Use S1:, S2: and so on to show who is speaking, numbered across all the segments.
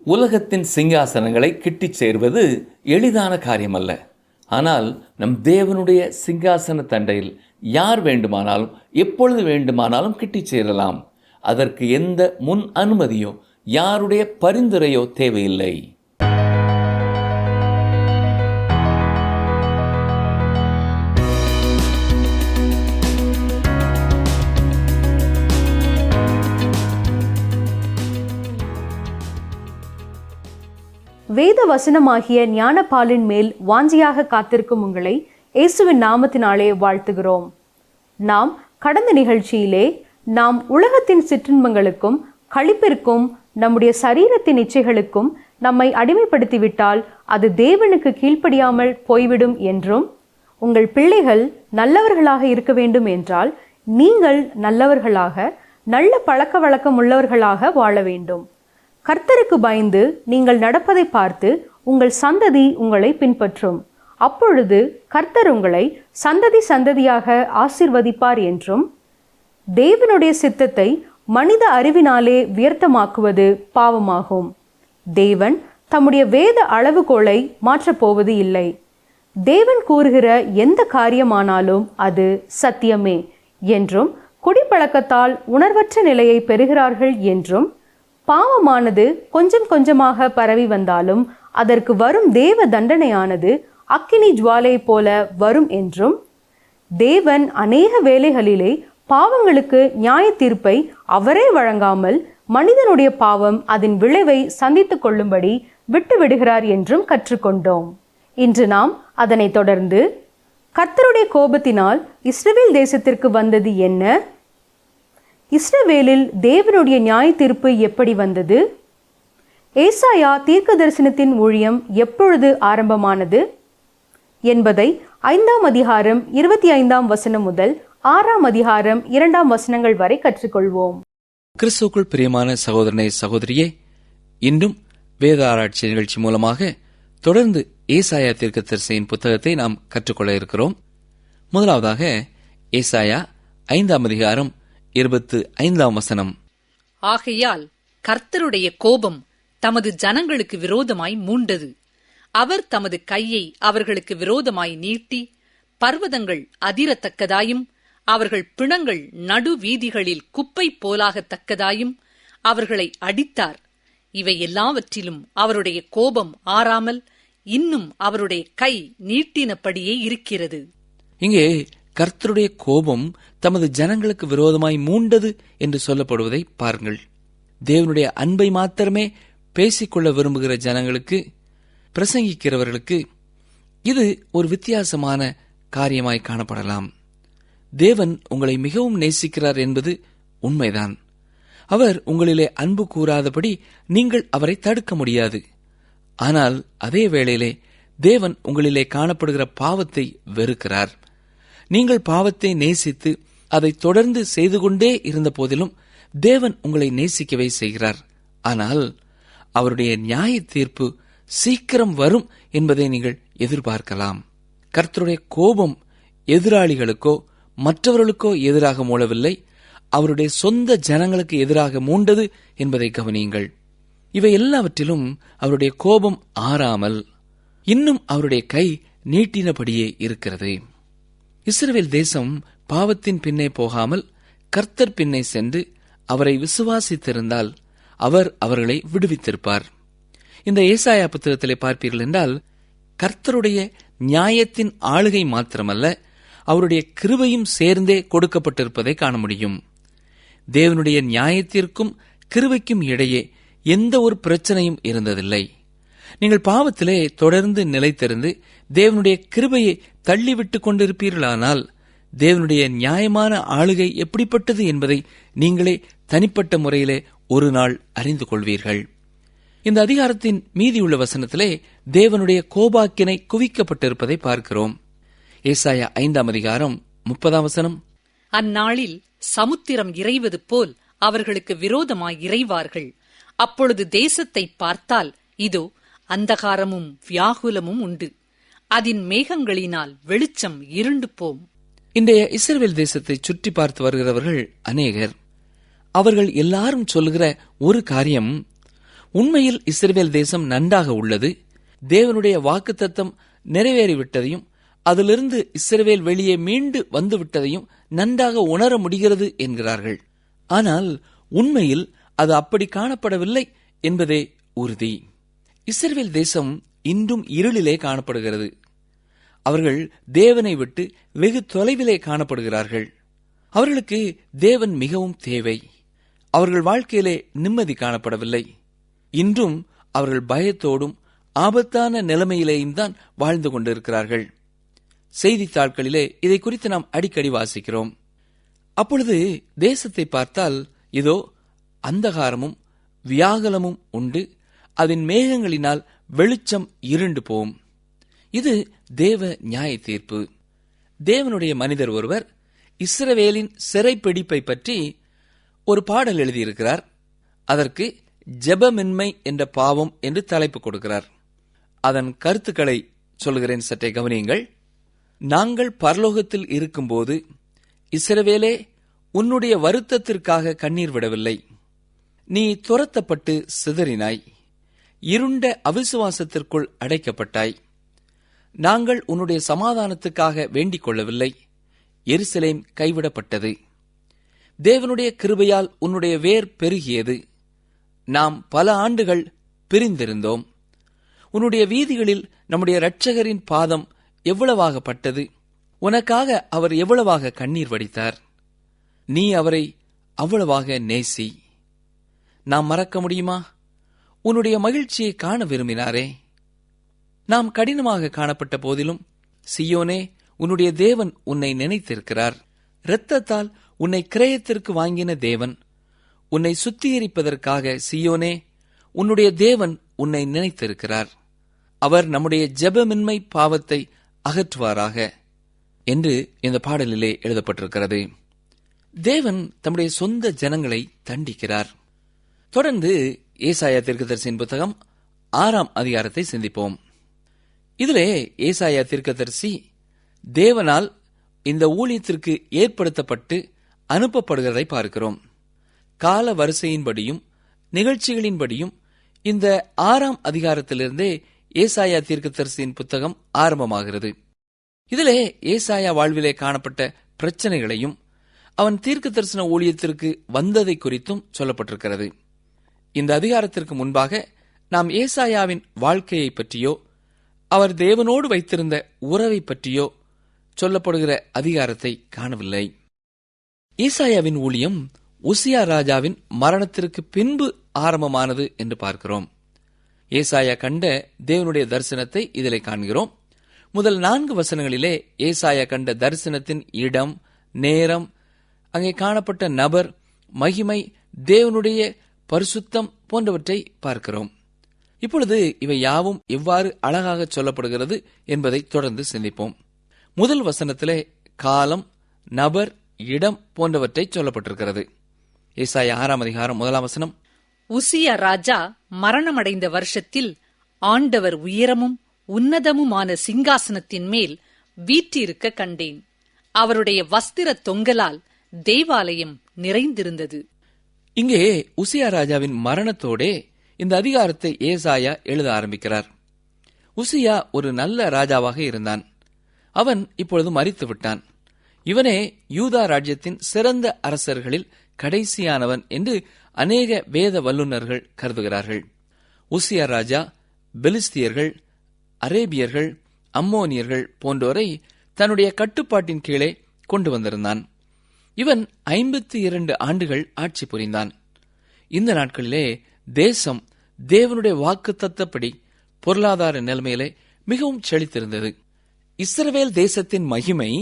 S1: உலகத்தின் சிங்காசனங்களை கிட்டிச் சேர்வது எளிதான காரியமல்ல. ஆனால் நம் தேவனுடைய சிங்காசன தண்டையில் யார் வேண்டுமானாலும் எப்பொழுது வேண்டுமானாலும் கிட்டிச் சேரலாம். அதற்கு எந்த முன் அனுமதியோ யாருடைய பரிந்துரையோ தேவையில்லை.
S2: வேத வசனமாகிய ஞானப்பாலின் மேல் வாஞ்சியாக காத்திருக்கும் உங்களை இயேசுவின் நாமத்தினாலே வாழ்த்துகிறோம். நாம் கடந்த நிகழ்ச்சியிலே நாம் உலகத்தின் சிற்றின்பங்களுக்கும் களிப்பிற்கும் நம்முடைய சரீரத்தின் இச்சைகளுக்கும் நம்மை அடிமைப்படுத்திவிட்டால் அது தேவனுக்கு கீழ்ப்படியாமல் போய்விடும் என்றும், உங்கள் பிள்ளைகள் நல்லவர்களாக இருக்க வேண்டும் என்றால் நீங்கள் நல்லவர்களாக, நல்ல பழக்க வழக்கம் உள்ளவர்களாக வாழ வேண்டும். கர்த்தருக்கு பயந்து நீங்கள் நடப்பதை பார்த்து உங்கள் சந்ததி உங்களை பின்பற்றும். அப்பொழுது கர்த்தர் உங்களை சந்ததி சந்ததியாக ஆசீர்வதிப்பார் என்றும், தேவனுடைய சித்தத்தை மனித அறிவினாலே வியர்த்தமாக்குவது பாவமாகும். தேவன் தம்முடைய வேத அளவுகோலை மாற்றப்போவது இல்லை. தேவன் கூறுகிற எந்த காரியமானாலும் அது சத்தியமே என்றும், குடிப்பழக்கத்தால் உணர்வற்ற நிலையை பெறுகிறார்கள் என்றும், பாவமானது கொஞ்சம் கொஞ்சமாக பரவி வந்தாலும் அதற்கு வரும் தேவ தண்டனையானது அக்கினி ஜுவாலை போல வரும் என்றும், தேவன் அநேக வேளைகளிலே பாவங்களுக்கு நியாய தீர்ப்பை அவரே வழங்காமல் மனிதனுடைய பாவம் அதன் விளைவை சந்தித்து கொள்ளும்படி விட்டுவிடுகிறார் என்றும் கற்றுக்கொண்டோம். இன்று நாம் அதனை தொடர்ந்து கர்த்தருடைய கோபத்தினால் இஸ்ரவேல் தேசத்திற்கு வந்தது என்ன, இஸ்ரவேலில் தேவனுடைய நியாய தீர்ப்பு எப்படி வந்தது, ஏசாயா தீர்க்க தரிசனத்தின் ஊழியம் எப்பொழுது ஆரம்பமானது என்பதை 5ஆம் அதிகாரம் 25ஆம் வசனம் முதல் 6ஆம் அதிகாரம் 2ஆம் வசனங்கள் வரை கற்றுக்கொள்வோம்.
S3: கிறிஸ்துவுக்குள் பிரியமான சகோதரனே, சகோதரியே, இன்றும் வேத ஆராய்ச்சி நிகழ்ச்சி மூலமாக தொடர்ந்து ஏசாயா தீர்க்கதரிசியின் புத்தகத்தை நாம் கற்றுக்கொள்ள இருக்கிறோம். முதலாவதாக ஏசாயா 5ஆம் அதிகாரம் 25ஆம் வசனம்.
S4: ஆகையால் கர்த்தருடைய கோபம் தமது ஜனங்களுக்கு விரோதமாய் மூண்டது. அவர் தமது கையை அவர்களுக்கு விரோதமாய் நீட்டி பர்வதங்கள் அதிரத்தக்கதாயும் அவர்கள் பிணங்கள் நடு வீதிகளில் குப்பை போலாகத்தக்கதாயும் அவர்களை அடித்தார். இவை எல்லாவற்றிலும் அவருடைய கோபம் ஆறாமல் இன்னும் அவருடைய கை நீட்டினபடியே இருக்கிறது.
S3: இங்கே கர்த்தருடைய கோபம் தமது ஜனங்களுக்கு விரோதமாய் மூண்டது என்று சொல்லப்படுவதை பாருங்கள். தேவனுடைய அன்பை மாத்திரமே பேசிக்கொள்ள விரும்புகிற ஜனங்களுக்கு, பிரசங்கிக்கிறவர்களுக்கு இது ஒரு வித்தியாசமான காரியமாய் காணப்படலாம். தேவன் உங்களை மிகவும் நேசிக்கிறார் என்பது உண்மைதான். அவர் உங்களிலே அன்பு கூறாதபடி நீங்கள் அவரை தடுக்க முடியாது. ஆனால் அதே வேளையிலே தேவன் உங்களிலே காணப்படுகிற பாவத்தை வெறுக்கிறார். நீங்கள் பாவத்தை நேசித்து அதை தொடர்ந்து செய்து கொண்டே இருந்த போதிலும் தேவன் உங்களை நேசிக்கவே செய்கிறார். ஆனால் அவருடைய நியாய தீர்ப்பு சீக்கிரம் வரும் என்பதை நீங்கள் எதிர்பார்க்கலாம். கர்த்தருடைய கோபம் எதிராளிகளுக்கோ மற்றவர்களுக்கோ எதிராக மூளவில்லை, அவருடைய சொந்த ஜனங்களுக்கு எதிராக மூண்டது என்பதை கவனியுங்கள். இவை எல்லாவற்றிலும் அவருடைய கோபம் ஆறாமல் இன்னும் அவருடைய கை நீட்டினபடியே இருக்கிறது. இஸ்ரவேல் தேசம் பாவத்தின் பின்னே போகாமல் கர்த்தர் பின்னே சென்று அவரை விசுவாசித்திருந்தால் அவர் அவர்களை விடுவித்திருப்பார். இந்த ஏசாயா புத்தகத்திலே பார்ப்பீர்கள் என்றால் கர்த்தருடைய நியாயத்தின் ஆளுகை மாத்திரமல்ல, அவருடைய கிருபையும் சேர்ந்தே கொடுக்கப்பட்டிருப்பதை காண முடியும். தேவனுடைய நியாயத்திற்கும் கிருபைக்கும் இடையே எந்த ஒரு பிரச்சனையும் இருந்ததில்லை. நீங்கள் பாவத்திலே தொடர்ந்து நிலைத்திருந்து தேவனுடைய கிருபையை தள்ளிவிட்டுக் கொண்டிருப்பீர்களானால் தேவனுடைய நியாயமான ஆளுகை எப்படிப்பட்டது என்பதை நீங்களே தனிப்பட்ட முறையிலே ஒரு நாள் அறிந்து கொள்வீர்கள். இந்த அதிகாரத்தின் மீதியுள்ள வசனத்திலே தேவனுடைய கோபாக்கினை குவிக்கப்பட்டிருப்பதை பார்க்கிறோம். ஏசாயா 5ஆம் அதிகாரம் 30ஆம் வசனம்.
S4: அந்நாளில் சமுத்திரம் இறைவது போல் அவர்களுக்கு விரோதமாய் இறைவார்கள். அப்பொழுது தேசத்தை பார்த்தால் இதோ அந்தகாரமும் வியாகுலமும் உண்டு. அதன் மேகங்களினால் வெளிச்சம் இருண்டு போம்.
S3: இன்றைய இஸ்ரவேல் தேசத்தை சுற்றி பார்த்து வருகிறவர்கள் அநேகர். அவர்கள் எல்லாரும் சொல்லுகிற ஒரு காரியம், உண்மையில் இஸ்ரவேல் தேசம் நன்றாக உள்ளது, தேவனுடைய வாக்குத்தத்தம் நிறைவேறிவிட்டதையும் அதிலிருந்து இஸ்ரவேல் வெளியே மீண்டு வந்துவிட்டதையும் நன்றாக உணர முடிகிறது என்கிறார்கள். ஆனால் உண்மையில் அது அப்படி காணப்படவில்லை என்பதே உறுதி. இஸ்ரவேல் தேசம் இன்றும் இருளிலே காணப்படுகிறது. அவர்கள் தேவனை விட்டு வெகு தொலைவிலே காணப்படுகிறார்கள். அவர்களுக்கு தேவன் மிகவும் தேவை. அவர்கள் வாழ்க்கையிலே நிம்மதி காணப்படவில்லை. இன்றும் அவர்கள் பயத்தோடும் ஆபத்தான நிலைமையிலேயும் தான் வாழ்ந்து கொண்டிருக்கிறார்கள். செய்தித்தாட்களிலே இதை குறித்து நாம் அடிக்கடி வாசிக்கிறோம். அப்பொழுது தேசத்தை பார்த்தால் இதோ அந்தகாரமும் வியாகுலமும் உண்டு, அதன் மேகங்களினால் வெளிச்சம் இருண்டு போம். இது தேவ நியாய தீர்ப்பு. தேவனுடைய மனிதர் ஒருவர் இஸ்ரவேலின் சிறைப்பிடிப்பை பற்றி ஒரு பாடல் எழுதியிருக்கிறார். அதற்கு ஜெபமின்மை என்ற பாவம் என்று தலைப்பு கொடுக்கிறார். அதன் கருத்துக்களை சொல்கிறேன், சற்றே கவனியுங்கள். நாங்கள் பரலோகத்தில் இருக்கும்போது இஸ்ரவேலே உன்னுடைய வருத்தத்திற்காக கண்ணீர் விடவில்லை. நீ துரத்தப்பட்டு சிதறினாய், இருண்ட அவிசுவாசத்திற்குள் அடைக்கப்பட்டாய். நாங்கள் உன்னுடைய சமாதானத்துக்காக வேண்டிக் கொள்ளவில்லை. எருசலேம் கைவிடப்பட்டது. தேவனுடைய கிருபையால் உன்னுடைய வேர் பெருகியது. நாம் பல ஆண்டுகள் பிரிந்திருந்தோம். உன்னுடைய வீதிகளில் நம்முடைய இரட்சகரின் பாதம் எவ்வளவாகப்பட்டது. உனக்காக அவர் எவ்வளவாக கண்ணீர் வடித்தார். நீ அவரை அவ்வளவாக நேசி. நாம் மறக்க முடியுமா? உன்னுடைய மகிழ்ச்சியை காண விரும்பினாரே. நாம் கடினமாக காணப்பட்ட போதிலும் சீயோனே, உன்னுடைய தேவன் உன்னை நினைத்திருக்கிறார். இரத்தத்தால் உன்னை கிரயத்திற்கு வாங்கின தேவன் உன்னை சுத்திகரிப்பதற்காக சீயோனே, உன்னுடைய தேவன் உன்னை நினைத்திருக்கிறார். அவர் நம்முடைய ஜெபமின்மை பாவத்தை அகற்றுவாராக என்று இந்த பாடலிலே எழுதப்பட்டிருக்கிறது. தேவன் தம்முடைய சொந்த ஜனங்களை தண்டிக்கிறார். தொடர்ந்து ஏசாயா தீர்க்கதரிசியின் புத்தகம் 6ஆம் அதிகாரத்தை சிந்திப்போம். இதிலே ஏசாயா தீர்க்கதரிசி தேவனால் இந்த ஊழியத்திற்கு ஏற்படுத்தப்பட்டு அனுப்பப்படுகிறதை பார்க்கிறோம். கால வரிசையின்படியும் நிகழ்ச்சிகளின்படியும் இந்த 6ஆம் அதிகாரத்திலிருந்தே ஏசாயா தீர்க்கதரிசியின் புத்தகம் ஆரம்பமாகிறது. இதிலே ஏசாயா வாழ்விலே காணப்பட்ட பிரச்சனைகளையும் அவன் தீர்க்க தரிசன ஊழியத்திற்கு வந்ததை குறித்தும் சொல்லப்பட்டிருக்கிறது. இந்த அதிகாரத்திற்கு முன்பாக நாம் ஏசாயாவின் வாழ்க்கையை பற்றியோ அவர் தேவனோடு வைத்திருந்த உறவை பற்றியோ சொல்லப்படுகிற அதிகாரத்தை காணவில்லை. ஏசாயாவின் ஊழியம் உசியா ராஜாவின் மரணத்திற்கு பின்பு ஆரம்பமானது என்று பார்க்கிறோம். ஏசாயா கண்ட தேவனுடைய தரிசனத்தை இதிலே காண்கிறோம். முதல் 4 வசனங்களிலே ஏசாயா கண்ட தரிசனத்தின் இடம், நேரம், அங்கே காணப்பட்ட நபர், மகிமை, தேவனுடைய பரிசுத்தம் போன்றவற்றை பார்க்கிறோம். இப்பொழுது இவை யாவும் எவ்வாறு அழகாக சொல்லப்படுகிறது என்பதை தொடர்ந்து சிந்திப்போம். முதல் வசனத்திலே காலம், நபர், இடம் போன்றவற்றை சொல்லப்பட்டிருக்கிறது. ஏசாயா 6ஆம் அதிகாரம் 1ஆம் வசனம்,
S4: உசியா ராஜா மரணமடைந்த வருஷத்தில் ஆண்டவர் உயரமும் உன்னதமுமான சிங்காசனத்தின் மேல் வீற்றிருக்க கண்டேன். அவருடைய வஸ்திர தொங்கலால் தேவாலயம் நிறைந்திருந்தது.
S3: இங்கே உசியா ராஜாவின் மரணத்தோடே இந்த அதிகாரத்தை ஏசாயா எழுத ஆரம்பிக்கிறார். உசியா ஒரு நல்ல ராஜாவாக இருந்தான். அவன் இப்பொழுது மரித்து விட்டான். இவனே யூதா ராஜ்யத்தின் சிறந்த அரசர்களில் கடைசியானவன் என்று அநேக வேத வல்லுநர்கள் கருதுகிறார்கள். உசியா ராஜா பெலிஸ்தியர்கள், அரேபியர்கள், அம்மோனியர்கள் போன்றோரை தன்னுடைய கட்டுப்பாட்டின் கீழே கொண்டு வந்திருந்தான். இவன் 52 ஆண்டுகள் ஆட்சி புரிந்தான். இந்த நாட்களிலே தேசம் தேவனுடைய வாக்குத்தத்தப்படி பொருளாதார நிலைமையிலே மிகவும் செழித்திருந்தது. இஸ்ரவேல் தேசத்தின் மகிமை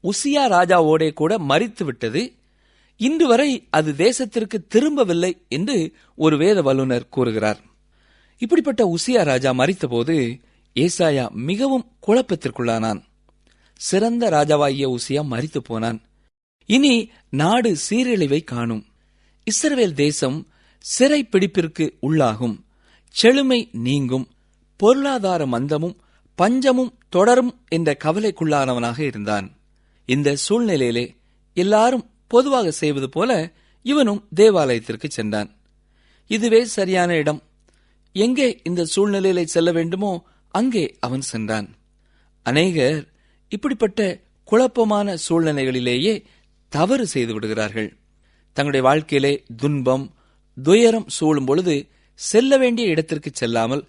S3: உசியா ராஜாவோடே கூட மரித்துவிட்டது. இன்று வரை அது தேசத்திற்கு திரும்பவில்லை என்று ஒரு வேத வல்லுநர் கூறுகிறார். இப்படிப்பட்ட உசியா ராஜா மரித்தபோது ஏசாயா மிகவும் குழப்பத்திற்குள்ளானான். சிறந்த ராஜாவாகிய உசியா மரித்து போனான். இனி நாடு சீரழிவை காணும். இஸ்ரவேல் தேசம் சிறை பிடிப்பிற்கு உள்ளாகும். செழுமை நீங்கும். பொருளாதார மந்தமும் பஞ்சமும் தொடரும் என்ற கவலைக்குள்ளானவனாக இருந்தான். இந்த சூழ்நிலையிலே எல்லாரும் பொதுவாக செய்வது போல இவனும் தேவாலயத்திற்கு சென்றான். இதுவே சரியான இடம். எங்கே இந்த சூழ்நிலையிலே செல்ல வேண்டுமோ அங்கே அவன் சென்றான். அநேகர் இப்படிப்பட்ட குழப்பமான சூழ்நிலைகளிலேயே தவறு செய்து விடுகிறார்கள். தங்களுடைய வாழ்க்கையிலே துன்பம், துயரம் சூழும் பொழுது செல்ல வேண்டிய இடத்திற்கு செல்லாமல்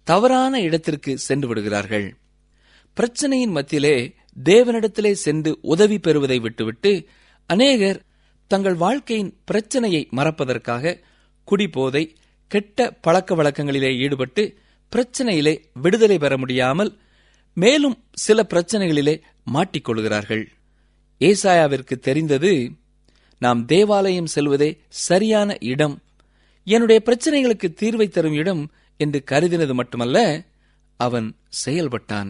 S3: தவறான இடத்திற்கு சென்று விடுகிறார்கள். பிரச்சனையின் மத்தியிலே தேவனிடத்திலே சென்று உதவி பெறுவதை விட்டுவிட்டு அநேகர் தங்கள் வாழ்க்கையின் பிரச்சனையை மறப்பதற்காக குடிபோதை, கெட்ட பழக்க வழக்கங்களிலே ஈடுபட்டு பிரச்சனையிலே விடுதலை பெற முடியாமல் மேலும் சில பிரச்சனைகளிலே மாட்டிக்கொள்கிறார்கள். ஏசாயாவிற்கு தெரிந்தது, நாம் தேவாலயம் செல்வதே சரியான இடம், என்னுடைய பிரச்சனைகளுக்கு தீர்வை தரும் இடம் என்று கருதினது மட்டுமல்ல, அவன் செயல்பட்டான்.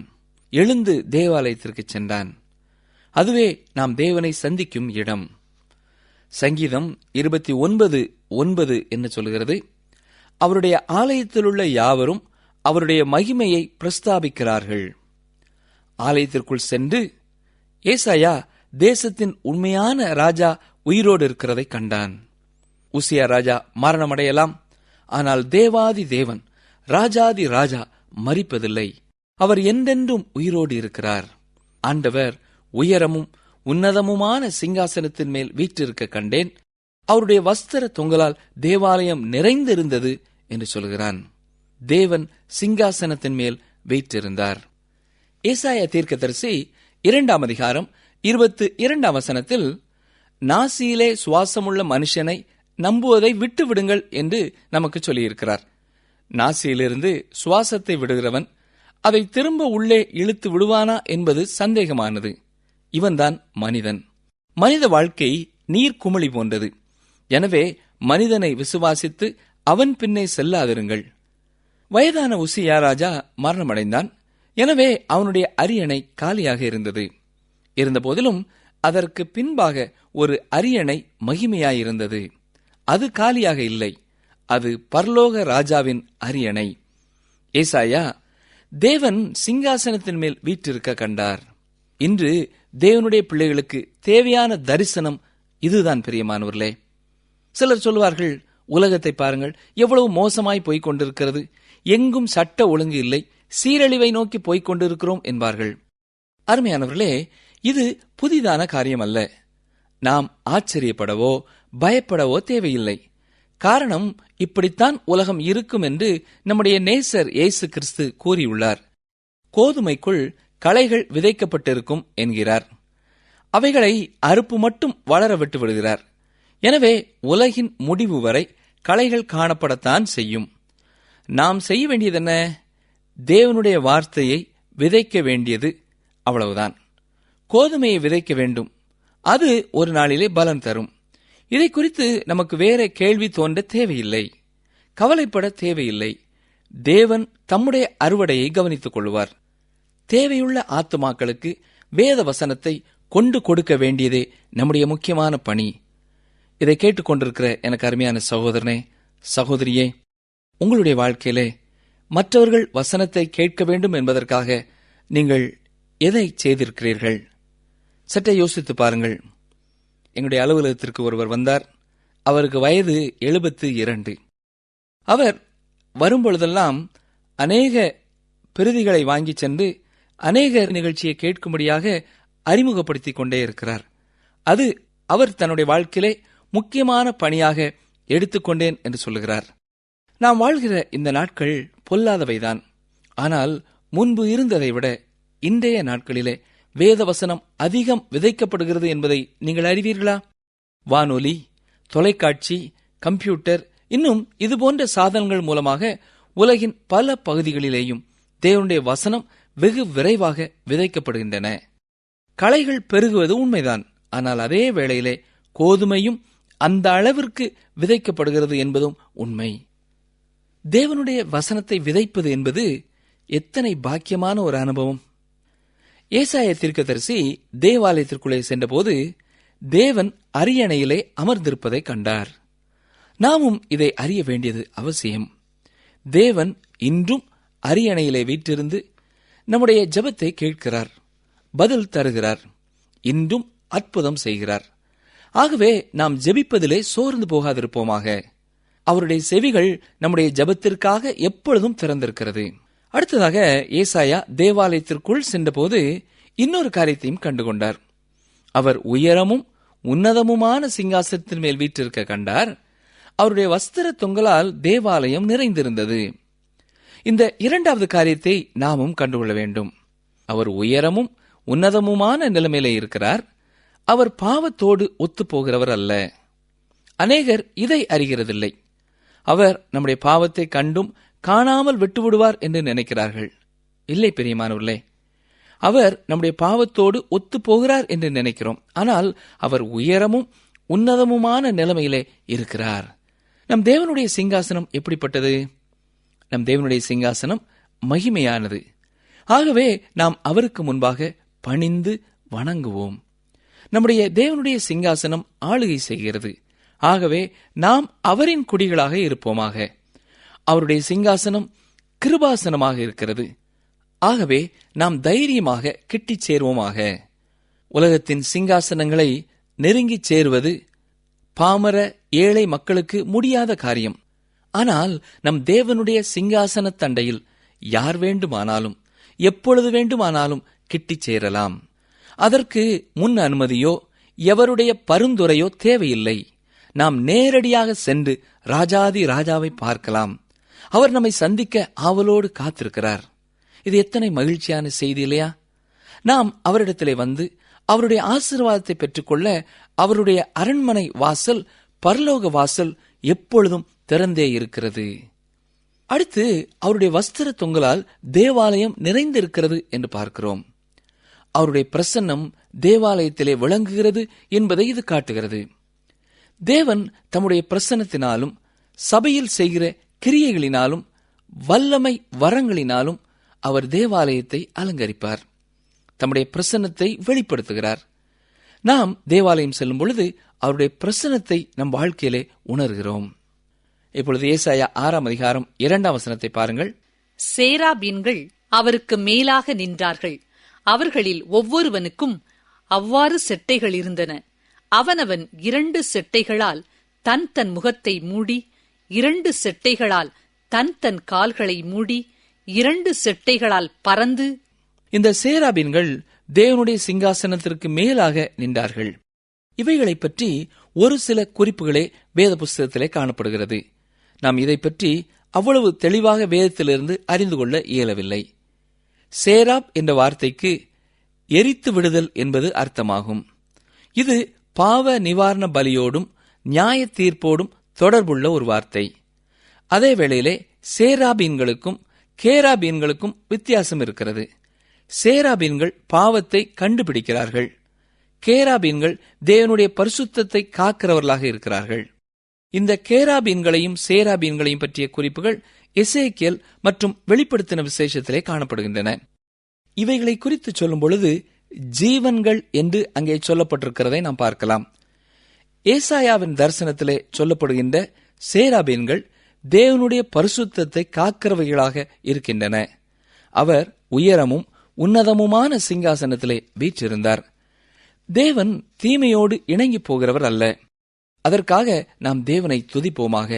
S3: எழுந்து தேவாலயத்திற்கு சென்றான். அதுவே நாம் தேவனை சந்திக்கும் இடம். சங்கீதம் 29:9 என்ன சொல்கிறது? அவருடைய ஆலயத்திலுள்ள யாவரும் அவருடைய மகிமையை பிரஸ்தாபிக்கிறார்கள். ஆலயத்திற்குள் சென்று ஏசாயா தேசத்தின் உண்மையான ராஜா உயிரோடு இருக்கிறதை கண்டான். உசியா ராஜா மரணமடையலாம், ஆனால் தேவாதி தேவன், ராஜாதி ராஜா மரிப்பதில்லை. அவர் என்றென்றும் உயிரோடு இருக்கிறார். ஆண்டவர் உயரமும் உன்னதமுமான சிங்காசனத்தின் மேல் வீற்றிருக்க கண்டேன். அவருடைய வஸ்திர தொங்கலால் தேவாலயம் நிறைந்திருந்தது என்று சொல்கிறான். தேவன் சிங்காசனத்தின் மேல் வீற்றிருந்தார். ஏசாயா தீர்க்கதரிசி 2ஆம் அதிகாரம் 22ஆம் வசனத்தில், நாசியிலே சுவாசமுள்ள மனுஷனை நம்புவதை விட்டு விடுங்கள் என்று நமக்கு சொல்லியிருக்கிறார். நாசியிலிருந்து சுவாசத்தை விடுகிறவன் அதை திரும்ப உள்ளே இழுத்து விடுவானா என்பது சந்தேகமானது. இவன்தான் மனிதன். மனித வாழ்க்கை நீர்க்குமிழி போன்றது. எனவே மனிதனை விசுவாசித்து அவன் பின்னே செல்லாதிருங்கள். வயதான உசியா ராஜா மரணமடைந்தான். எனவே அவனுடைய அரியணை காலியாக இருந்தது. இருந்தபோதிலும் அதற்கு பின்பாக ஒரு அரியணை மகிமையாயிருந்தது. அது காலியாக இல்லை. அது பரலோக ராஜாவின் அரியணை. ஏசாயா தேவன் சிங்காசனத்தின் மேல் வீற்றிருக்க கண்டார். இன்று தேவனுடைய பிள்ளைகளுக்கு தேவையான தரிசனம் இதுதான் பிரியமானவர்களே. சிலர் சொல்வார்கள், உலகத்தை பாருங்கள், எவ்வளவு மோசமாய் போய்க் கொண்டிருக்கிறது, எங்கும் சட்ட ஒழுங்கு இல்லை, சீரழிவை நோக்கி போய்க் கொண்டிருக்கிறோம் என்பார்கள். அருமையானவர்களே, இது புதிதான காரியம் அல்ல. நாம் ஆச்சரியப்படவோ பயப்படவோ தேவையில்லை. காரணம், இப்படித்தான் உலகம் இருக்கும் என்று நம்முடைய நேசர் இயேசு கிறிஸ்து கூறியுள்ளார். கோதுமைக்குள் களைகள் விதைக்கப்பட்டிருக்கும் என்கிறார். அவைகளை அறுப்பு மட்டும் வளர விட்டு விடுகிறார். எனவே உலகின் முடிவு வரை களைகள் காணப்படத்தான் செய்யும். நாம் செய்ய வேண்டியதென்ன? தேவனுடைய வார்த்தையை விதைக்க வேண்டியது, அவ்வளவுதான். கோதுமையை விதைக்க வேண்டும். அது ஒரு நாளிலே பலன் தரும். இதை குறித்து நமக்கு வேற கேள்வி தோன்ற தேவையில்லை, கவலைப்பட தேவையில்லை. தேவன் தம்முடைய அறுவடையை கவனித்துக் கொள்வார். தேவையுள்ள ஆத்துமாக்களுக்கு வேத வசனத்தை கொண்டு கொடுக்க வேண்டியதே நம்முடைய முக்கியமான பணி. இதை கேட்டுக்கொண்டிருக்கிற எனக்கு அருமையான சகோதரனே, சகோதரியே, உங்களுடைய வாழ்க்கையிலே மற்றவர்கள் வசனத்தை கேட்க வேண்டும் என்பதற்காக நீங்கள் எதை செய்திருக்கிறீர்கள்? சற்றே யோசித்து பாருங்கள். எங்களுடைய அலுவலகத்திற்கு ஒருவர் வந்தார். அவருக்கு வயது 72. அவர் வரும்பொழுதெல்லாம் அநேக பிரதிகளை வாங்கி சென்று அநேக நிகழ்ச்சியை கேட்கும்படியாக அறிமுகப்படுத்திக் கொண்டே இருக்கிறார். அது அவர் தன்னுடைய வாழ்க்கையிலே முக்கியமான பணியாக எடுத்துக்கொண்டேன் என்று சொல்லுகிறார். நாம் வாழ்கிற இந்த நாட்கள் பொல்லாதவைதான். ஆனால் முன்பு இருந்ததை விட இன்றைய நாட்களிலே வேதவசனம் அதிகம் விதைக்கப்படுகிறது என்பதை நீங்கள் அறிவீர்களா? வானொலி, தொலைக்காட்சி, கம்ப்யூட்டர், இன்னும் இதுபோன்ற சாதனங்கள் மூலமாக உலகின் பல பகுதிகளிலேயும் தேவனுடைய வசனம் வெகு விரைவாக விதைக்கப்படுகின்றன. களைகள் பெருகுவது உண்மைதான். ஆனால் அதே வேளையிலே கோதுமையும் அந்த அளவிற்கு விதைக்கப்படுகிறது என்பதும் உண்மை. தேவனுடைய வசனத்தை விதைப்பது என்பது எத்தனை பாக்கியமான ஒரு அனுபவம். ஏசாயா தீர்க்கதரிசி தேவாலயத்திற்குள்ளே சென்றபோது தேவன் அரியணையிலே அமர்ந்திருப்பதை கண்டார். நாமும் இதை அறிய வேண்டியது அவசியம். தேவன் இன்றும் அரியணையிலே வீற்றிருந்து நம்முடைய ஜெபத்தை கேட்கிறார், பதில் தருகிறார், இன்றும் அற்புதம் செய்கிறார். ஆகவே நாம் ஜெபிப்பதிலே சோர்ந்து போகாதிருப்போமாக. அவருடைய செவிகள் நம்முடைய ஜெபத்திற்காக எப்பொழுதும் திறந்திருக்கிறது. அடுத்ததாக ஏசாயா தேவாலயத்திற்குள் சென்றபோது இன்னொரு காரியத்தையும் கண்டுகொண்டார். அவர் உயரமும் உன்னதமுமான சிங்காசனத்தின் மேல் வீற்றிருக்க கண்டார். அவருடைய வஸ்திர தொங்கலால் தேவாலயம் நிறைந்திருந்தது. இந்த இரண்டாவது காரியத்தை நாமும் கண்டுகொள்ள வேண்டும். அவர் உயரமும் உன்னதமுமான நிலைமையிலே இருக்கிறார். அவர் பாவத்தோடு ஒத்துப்போகிறவர் அல்ல. அநேகர் இதை அறிகிறதில்லை. அவர் நம்முடைய பாவத்தை கண்டும் காணாமல் விட்டுவிடுவார் என்று நினைக்கிறார்கள். இல்லை பிரியமானவர்களே, அவர் நம்முடைய பாவத்தோடு ஒத்து போகிறார் என்று நினைக்கிறோம். ஆனால் அவர் உயரமும் உன்னதமுமான நிலைமையிலே இருக்கிறார். நம் தேவனுடைய சிங்காசனம் எப்படிப்பட்டது? நம் தேவனுடைய சிங்காசனம் மகிமையானது. ஆகவே நாம் அவருக்கு முன்பாக பணிந்து வணங்குவோம். நம்முடைய தேவனுடைய சிங்காசனம் ஆளுகை செய்கிறது. ஆகவே நாம் அவரின் குடிகளாக இருப்போமாக. அவருடைய சிங்காசனம் கிருபாசனமாக இருக்கிறது. ஆகவே நாம் தைரியமாக கிட்டிச் சேர்வோமாக. உலகத்தின் சிங்காசனங்களை நெருங்கிச் சேருவது பாமர ஏழை மக்களுக்கு முடியாத காரியம். ஆனால் நம் தேவனுடைய சிங்காசன தண்டையில் யார் வேண்டுமானாலும் எப்பொழுது வேண்டுமானாலும் கிட்டிச் சேரலாம். அதற்கு முன் அனுமதியோ எவருடைய பரிந்துரையோ தேவையில்லை. நாம் நேரடியாக சென்று ராஜாதி ராஜாவை பார்க்கலாம். அவர் நம்மை சந்திக்க ஆவலோடு காத்திருக்கிறார். இது எத்தனை மகிழ்ச்சியான செய்தி இல்லையா? நாம் அவரிடத்திலே வந்து அவருடைய ஆசீர்வாதத்தை பெற்றுக்கொள்ள அவருடைய அரண்மனை வாசல், பரலோக வாசல் எப்பொழுதும் திறந்தே இருக்கிறது. அடுத்து அவருடைய வஸ்திர தொங்கலால் தேவாலயம் நிறைந்திருக்கிறது என்று பார்க்கிறோம். அவருடைய பிரசன்னம் தேவாலயத்திலே விளங்குகிறது என்பதை இது காட்டுகிறது. தேவன் தம்முடைய பிரசன்னத்தினாலும் சபையில் செய்கிற கிரியைகளினாலும் வல்லமை வரங்களினாலும் அவர் தேவாலயத்தை அலங்கரிப்பார். தம்முடைய பிரசன்னத்தை வெளிப்படுத்துகிறார். நாம் தேவாலயம் செல்லும் பொழுது அவருடைய பிரசன்னத்தை நம் வாழ்க்கையிலே உணர்கிறோம். இப்பொழுது ஏசாயா 6:2 பாருங்கள்.
S4: சேராபீன்கள் அவருக்கு மேலாக நின்றார்கள். அவர்களில் ஒவ்வொருவனுக்கும் அவ்வாறு செட்டைகள் இருந்தன. அவனவன் 2 செட்டைகளால் தன் தன் முகத்தை மூடி, 2 செட்டைகளால் தன் தன் கால்களை மூடி, 2 செட்டைகளால் பறந்து.
S3: இந்த சேராபீன்கள் தேவனுடைய சிங்காசனத்திற்கு மேலாக நின்றார்கள். இவைகளை பற்றி ஒரு சில குறிப்புகளே வேத புஸ்தகத்திலே காணப்படுகிறது. நாம் இதை பற்றி அவ்வளவு தெளிவாக வேதத்திலிருந்து அறிந்து கொள்ள இயலவில்லை. சேராப் என்ற வார்த்தைக்கு எரித்து விடுதல் என்பது அர்த்தமாகும். இது பாவ நிவாரண பலியோடும் நியாய தீர்ப்போடும் தொடர்புள்ள ஒரு வார்த்தை. அதே வேளையிலே சேராபீன்களுக்கும் கேராபீன்களுக்கும் வித்தியாசம் இருக்கிறது. சேராபீன்கள் பாவத்தை கண்டுபிடிக்கிறார்கள். கேராபீன்கள் தேவனுடைய பரிசுத்தத்தை காக்கிறவர்களாக இருக்கிறார்கள். இந்த கேராபீன்களையும் சேராபீன்களையும் பற்றிய குறிப்புகள் எசேக்கியேல் மற்றும் வெளிப்படுத்தின விசேஷத்திலே காணப்படுகின்றன. இவைகளை குறித்து சொல்லும் பொழுது ஜீவன்கள் என்று அங்கே சொல்லப்பட்டிருக்கிறதை நாம் பார்க்கலாம். ஏசாயாவின் தரிசனத்திலே சொல்லப்படுகின்ற சேராபீன்கள் தேவனுடைய பரிசுத்தத்தை காக்கிறவைகளாக இருக்கின்றன. அவர் உயரமும் உன்னதமுமான சிங்காசனத்திலே வீற்றிருந்தார். தேவன் தீமையோடு இணங்கி போகிறவர் அல்ல. அதற்காக நாம் தேவனை துதிப்போமாக.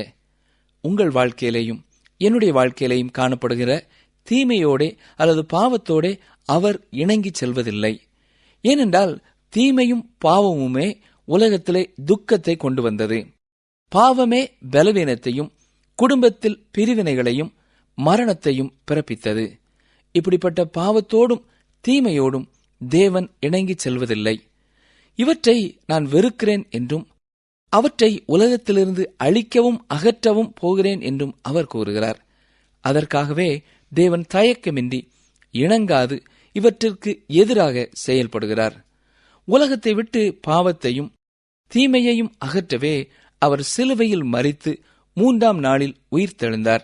S3: உங்கள் வாழ்க்கையிலேயும் என்னுடைய வாழ்க்கையிலேயும் காணப்படுகிற தீமையோடே அல்லது பாவத்தோடே அவர் இணங்கி செல்வதில்லை. ஏனென்றால் தீமையும் பாவமுமே உலகத்திலே துக்கத்தை கொண்டு வந்தது. பாவமே பலவீனத்தையும் குடும்பத்தில் பிரிவினைகளையும் மரணத்தையும் பிறப்பித்தது. இப்படிப்பட்ட பாவத்தோடும் தீமையோடும் தேவன் இணங்கி செல்வதில்லை. இவற்றை நான் வெறுக்கிறேன் என்றும் அவற்றை உலகத்திலிருந்து அழிக்கவும் அகற்றவும் போகிறேன் என்றும் அவர் கூறுகிறார். அதற்காகவே தேவன் தயக்கமின்றி இணங்காது இவற்றிற்கு எதிராக செயல்படுகிறார். உலகத்தை விட்டு பாவத்தையும் தீமையையும் அகற்றவே அவர் சிலுவையில் மரித்து 3ஆம் நாளில் உயிர்த்தெழுந்தார்.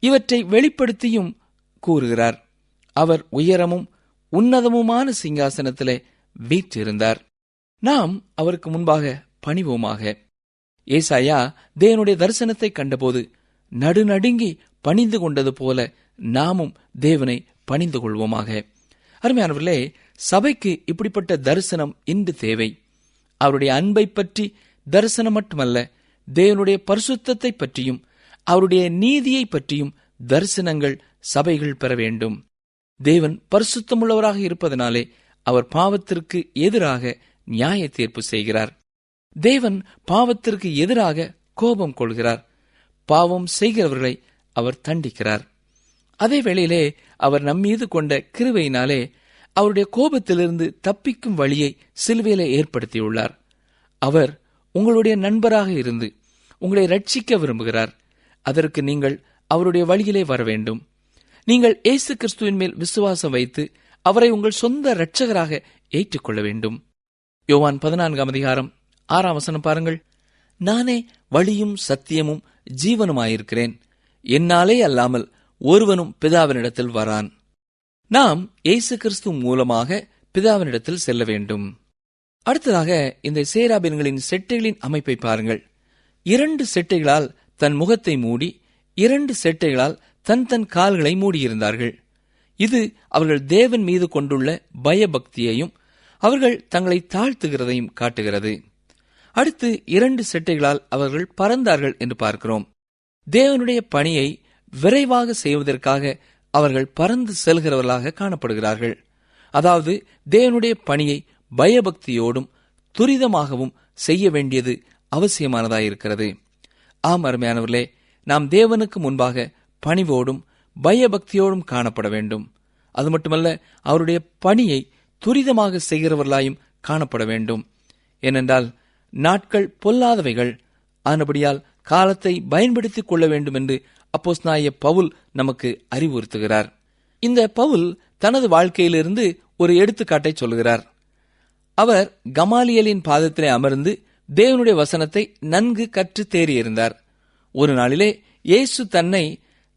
S3: இவற்றை வெளிப்படுத்தியும் கூறுகிறார். அவர் உயரமும் உன்னதமுமான சிங்காசனத்திலே வீற்றிருந்தார். நாம் அவருக்கு முன்பாக பணிவோமாக. ஏசாயா தேவனுடைய தரிசனத்தை கண்டபோது நடுநடுங்கி பணிந்து கொண்டது போல நாமும் தேவனை பணிந்து கொள்வோமாக. அருமையானவர்களே, சபைக்கு இப்படிப்பட்ட தரிசனம் இன்று தேவை. அவருடைய அன்பை பற்றி தரிசனம் மட்டுமல்ல, தேவனுடைய பரிசுத்தத்தை பற்றியும் அவருடைய நீதியை பற்றியும் தரிசனங்கள் சபைகள் பெற வேண்டும். தேவன் பரிசுத்தமுள்ளவராக இருப்பதனாலே அவர் பாவத்திற்கு எதிராக நியாய தீர்ப்பு செய்கிறார். தேவன் பாவத்திற்கு எதிராக கோபம் கொள்கிறார். பாவம் செய்கிறவர்களை அவர் தண்டிக்கிறார். அதே வேளையிலே அவர் நம்மீது கொண்ட கிருபையினாலே அவருடைய கோபத்திலிருந்து தப்பிக்கும் வழியை சிலுவையிலே ஏற்படுத்தியுள்ளார். அவர் உங்களுடைய நண்பராக இருந்து உங்களை ரட்சிக்க விரும்புகிறார். அதற்கு நீங்கள் அவருடைய வழியிலே வர வேண்டும். நீங்கள் இயேசு கிறிஸ்துவின் மேல் விசுவாசம் வைத்து அவரை உங்கள் சொந்த இரட்சகராக ஏற்றுக்கொள்ள வேண்டும். யோவான் 14:6 பாருங்கள். நானே வழியும் சத்தியமும் ஜீவனுமாயிருக்கிறேன். என்னாலே அல்லாமல் ஒருவனும் பிதாவினிடத்தில் வரான். நாம் இயேசு கிறிஸ்து மூலமாக பிதாவினிடத்தில் செல்ல வேண்டும். அடுத்ததாக இந்த சேராபீன்களின் செட்டைகளின் அமைப்பை பாருங்கள். 2 செட்டைகளால் தன் முகத்தை மூடி 2 செட்டைகளால் தன் கால்களை மூடியிருந்தார்கள். இது அவர்கள் தேவன் மீது கொண்டுள்ள பயபக்தியையும் அவர்கள் தங்களை தாழ்த்துகிறதையும் காட்டுகிறது. அடுத்து 2 செட்டைகளால் அவர்கள் பறந்தார்கள் என்று பார்க்கிறோம். தேவனுடைய பணியை விரைவாக செய்வதற்காக அவர்கள் பறந்து செல்கிறவர்களாக காணப்படுகிறார்கள். அதாவது தேவனுடைய பணியை பயபக்தியோடும் துரிதமாகவும் செய்ய வேண்டியது அவசியமானதாயிருக்கிறது. ஆம் அருமையானவர்களே, நாம் தேவனுக்கு முன்பாக பணிவோடும் பயபக்தியோடும் காணப்பட வேண்டும். அது மட்டுமல்ல, அவருடைய பணியை துரிதமாக செய்கிறவர்களாயும் காணப்பட வேண்டும். ஏனென்றால் நாட்கள் பொல்லாதவைகள், ஆனபடியால் காலத்தை பயன்படுத்திக் கொள்ள வேண்டும் என்று அப்போஸ்தலனாகிய பவுல் நமக்கு அறிவுறுத்துகிறார். இந்த பவுல் தனது வாழ்க்கையிலிருந்து ஒரு எடுத்துக்காட்டை சொல்கிறார். அவர் கமாலியலின் பாதத்திலே அமர்ந்து தேவனுடைய வசனத்தை நன்கு கற்று தேறியிருந்தார். ஒரு நாளிலே இயேசு தன்னை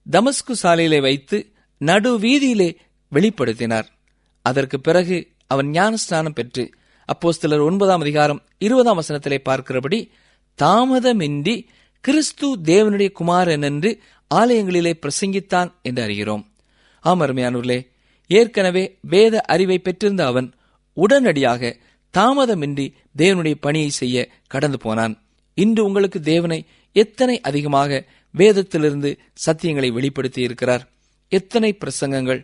S3: தமஸ்கு சாலையிலே வைத்து நடு வீதியிலே வெளிப்படுத்தினார். அதற்கு பிறகு அவன் ஞானஸ்நானம் பெற்று அப்போஸ்தலர் 9:20 பார்க்கிறபடி தாமதமின்றி கிறிஸ்து தேவனுடைய குமாரன் என்று ஆலயங்களிலே பிரசங்கித்தான் என்று அறிகிறோம். அருமையானவர்களே, ஏற்கனவே வேத அறிவை பெற்றிருந்த அவன் உடனடியாக தாமதமின்றி தேவனுடைய பணியை செய்ய கடந்து போனான். இன்று உங்களுக்கு தேவனை எத்தனை அதிகமாக வேதத்திலிருந்து சத்தியங்களை வெளிப்படுத்தி இருக்கிறார். எத்தனை பிரசங்கங்கள்,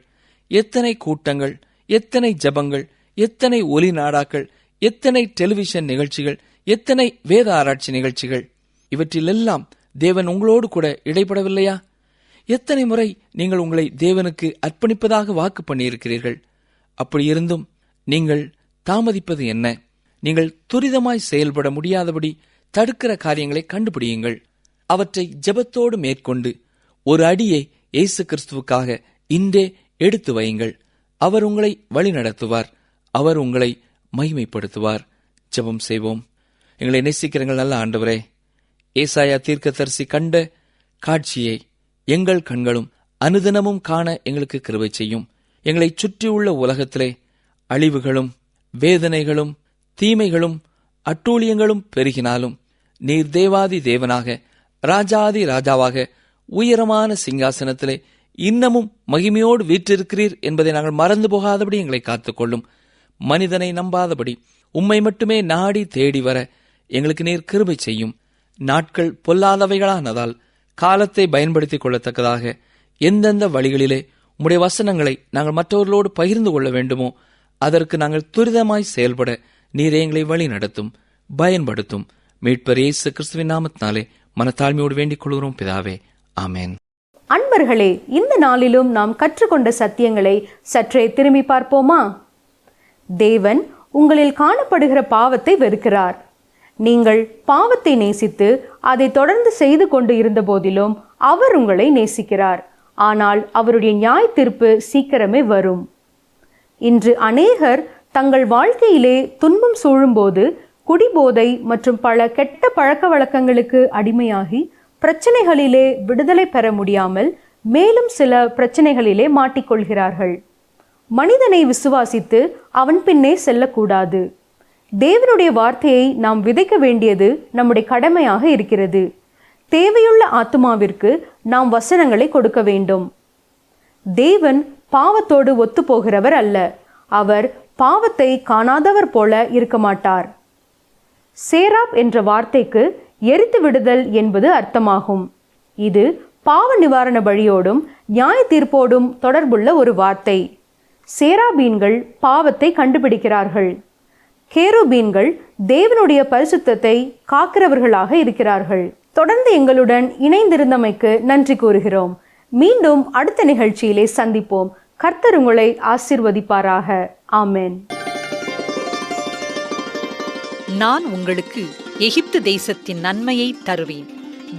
S3: எத்தனை கூட்டங்கள், எத்தனை ஜபங்கள், எத்தனை ஒலி நாடாக்கள், எத்தனை டெலிவிஷன் நிகழ்ச்சிகள், எத்தனை வேத ஆராய்ச்சி நிகழ்ச்சிகள். இவற்றிலெல்லாம் தேவன் உங்களோடு கூட இடைப்படவில்லையா? எத்தனை முறை நீங்கள் உங்களை தேவனுக்கு அர்ப்பணிப்பதாக வாக்கு பண்ணியிருக்கிறீர்கள். அப்படி இருந்தும் நீங்கள் தாமதிப்பது என்ன? நீங்கள் துரிதமாய் செயல்பட முடியாதபடி தடுக்கிற காரியங்களை கண்டுபிடியுங்கள். அவற்றை ஜெபத்தோடு மேற்கொண்டு ஒரு அடியை இயேசு கிறிஸ்துவுக்காக இன்றே எடுத்து வையுங்கள். அவர் உங்களை வழிநடத்துவார். அவர் உங்களை மகிமைப்படுத்துவார். ஜெபம் செய்வோம். எங்களை நேசிக்கிறங்கள் நல்ல ஆண்டவரே, ஏசாயா தீர்க்கதரிசி கண்ட காட்சியை எங்கள் கண்களும் அனுதினமும் காண எங்களுக்கு கிருபை செய்யும். எங்களை சுற்றியுள்ள உலகத்திலே அழிவுகளும் வேதனைகளும் தீமைகளும் அட்டூழியங்களும் பெருகினாலும் நீர் தேவாதி தேவனாக ராஜாதி ராஜாவாக உயரமான சிங்காசனத்திலே இன்னமும் மகிமையோடு வீற்றிருக்கிறீர் என்பதை நாங்கள் மறந்து போகாதபடி எங்களை காத்துக்கொள்ளும். மனிதனை நம்பாதபடி உம்மை மட்டுமே நாடி தேடி வர எங்களுக்கு நீர் கிருபை செய்யும். நாட்கள் பொல்லாதவைகளானதால் காலத்தை பயன்படுத்திக் கொள்ளத்தக்கதாக எந்தெந்த வழிகளிலே உம்முடைய வசனங்களை நாங்கள் மற்றவர்களோடு பகிர்ந்து கொள்ள வேண்டுமோ அதற்கு நாங்கள் துரிதமாய் செயல்பட நீர் எங்களை வழி நடத்தும், பயன்படுத்தும். மீட்பர் இயேசு கிறிஸ்துவின் நாமத்தினாலே மனத்தாழ்மையோடு வேண்டிக் கொள்கிறோம் பிதாவே, ஆமென்.
S2: அன்பர்களே, இந்த நாளிலும் நாம் கற்றுக்கொண்ட சத்தியங்களை சற்றே திரும்பி பார்ப்போமா? தேவன் உங்களில் காணப்படுகிற பாவத்தை வெறுக்கிறார். நீங்கள் பாவத்தை நேசித்து அதை தொடர்ந்து செய்து கொண்டு இருந்த போதிலும் அவர் உங்களை நேசிக்கிறார். ஆனால் அவருடைய நியாய தீர்ப்பு சீக்கிரமே வரும். இன்று அநேகர் தங்கள் வாழ்க்கையிலே துன்பம் சூழும்போது குடிபோதை மற்றும் பல கெட்ட பழக்க வழக்கங்களுக்கு அடிமையாகி பிரச்சனைகளிலே விடுதலை பெற முடியாமல் மேலும் சில பிரச்சனைகளிலே மாட்டிக்கொள்கிறார்கள். மனிதனை விசுவாசித்து அவன் பின்னே செல்லக்கூடாது. தேவனுடைய வார்த்தையை நாம் விதைக்க வேண்டியது நம்முடைய கடமையாக இருக்கிறது. தேவையுள்ள ஆத்துமாவிற்கு நாம் வசனங்களை கொடுக்க வேண்டும். தேவன் பாவத்தோடு ஒத்துப்போகிறவர் அல்ல. அவர் பாவத்தை காணாதவர் போல இருக்க மாட்டார். சேராப் என்ற வார்த்தைக்கு எரித்து விடுதல் என்பது அர்த்தமாகும். இது பாவ நிவாரண பலியோடும் நியாய தீர்ப்போடும் தொடர்புள்ள ஒரு வார்த்தை. சேராபீன்கள் பாவத்தை கண்டுபிடிக்கிறார்கள். கேருபீன்கள் தேவனுடைய பரிசுத்தத்தை காக்கிறவர்களாக இருக்கிறார்கள். தொடர்ந்து எங்களுடன் இணைந்திருந்தமைக்கு நன்றி கூறுகிறோம். மீண்டும் அடுத்த நிகழ்ச்சியிலே சந்திப்போம். கர்த்தர் உங்களை ஆசீர்வதிப்பாராக. ஆமென்.
S4: நான் உங்களுக்கு எகிப்து தேசத்தின் நன்மையை தருவேன்,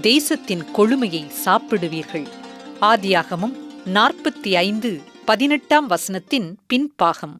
S4: தேசத்தின் கொழுமையை சாப்பிடுவீர்கள். ஆதியாகமம் 45:18 பின்பாகம்.